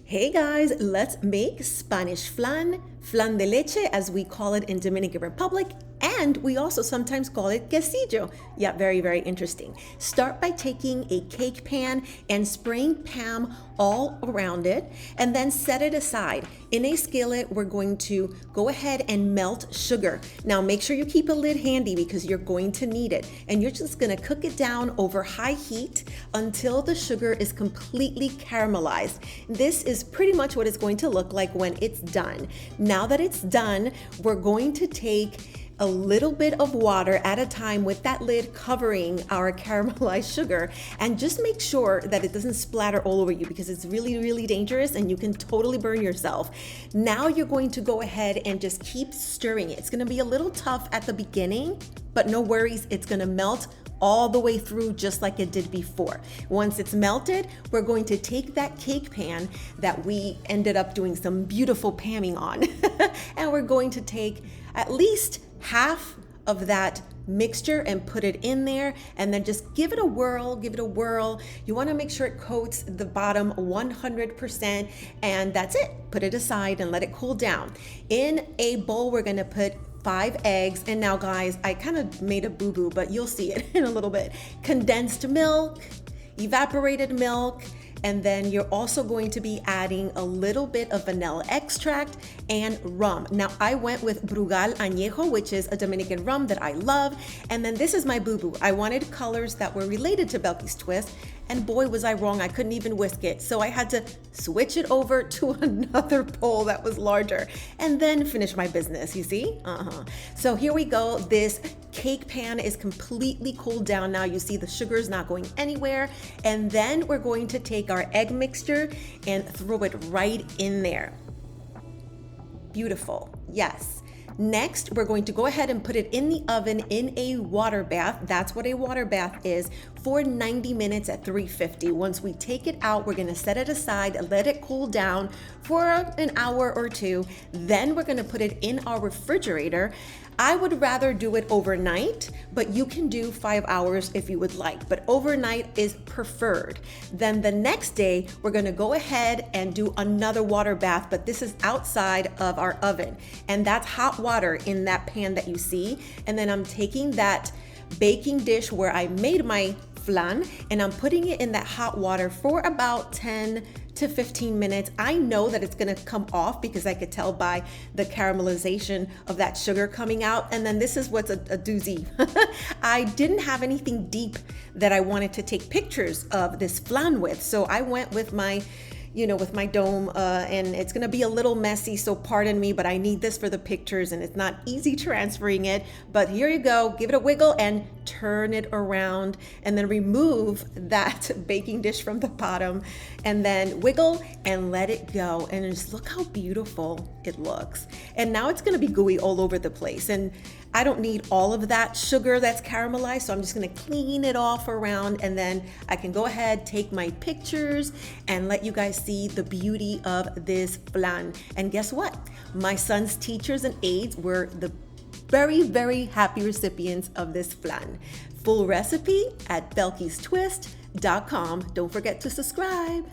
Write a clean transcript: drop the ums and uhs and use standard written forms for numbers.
Hey guys, let's make Spanish flan, flan de leche as we call it in Dominican Republic, and we also sometimes call it quesillo. Yeah, very, very interesting. Start by taking a cake pan and spraying Pam all around it, and then set it aside. In a skillet, we're going to go ahead and melt sugar. Now make sure you keep a lid handy because you're going to need it. And you're just gonna cook it down over high heat until the sugar is completely caramelized. This is pretty much what it's going to look like when it's done. Now that it's done, we're going to take a little bit of water at a time with that lid covering our caramelized sugar, and just make sure that it doesn't splatter all over you because it's really, really dangerous and you can totally burn yourself. Now you're going to go ahead and just keep stirring it. It's gonna be a little tough at the beginning, but no worries, it's gonna melt all the way through just like it did before. Once it's melted, we're going to take that cake pan that we ended up doing some beautiful pamming on and we're going to take at least half of that mixture and put it in there, and then just give it a whirl, You want to make sure it coats the bottom 100%, and that's it. Put it aside and let it cool down. In a bowl, we're going to put 5 eggs. And now guys, I kind of made a boo-boo, but you'll see it in a little bit. Condensed milk, evaporated milk, and then you're also going to be adding a little bit of vanilla extract and rum. Now I went with Brugal Añejo, which is a Dominican rum that I love. And then this is my boo-boo. I wanted colors that were related to Belky's Twist, and boy was I wrong, I couldn't even whisk it. So I had to switch it over to another bowl that was larger and then finish my business, you see? So here we go. This cake pan is completely cooled down now. You see the sugar is not going anywhere. And then we're going to take our egg mixture and throw it right in there. Beautiful, yes. Next, we're going to go ahead and put it in the oven in a water bath. That's what a water bath is, for 90 minutes at 350. Once we take it out, we're gonna set it aside, let it cool down for an hour or two. Then we're gonna put it in our refrigerator. I would rather do it overnight, but you can do 5 hours if you would like, but overnight is preferred. Then the next day, we're gonna go ahead and do another water bath, but this is outside of our oven. And that's hot water in that pan that you see. And then I'm taking that baking dish where I made my flan, and I'm putting it in that hot water for about 10 to 15 minutes. I know that it's gonna come off because I could tell by the caramelization of that sugar coming out. And then this is what's a doozy. I didn't have anything deep that I wanted to take pictures of this flan with. So I went with my with my dome, and it's gonna be a little messy, so pardon me, but I need this for the pictures and it's not easy transferring it. But here you go, give it a wiggle and turn it around, and then remove that baking dish from the bottom, and then wiggle and let it go. And just look how beautiful it looks. And now it's gonna be gooey all over the place. And I don't need all of that sugar that's caramelized, so I'm just gonna clean it off around, and then I can go ahead, take my pictures, and let you guys see the beauty of this flan. And guess what? My son's teachers and aides were the very, very happy recipients of this flan. Full recipe at belkystwist.com. Don't forget to subscribe.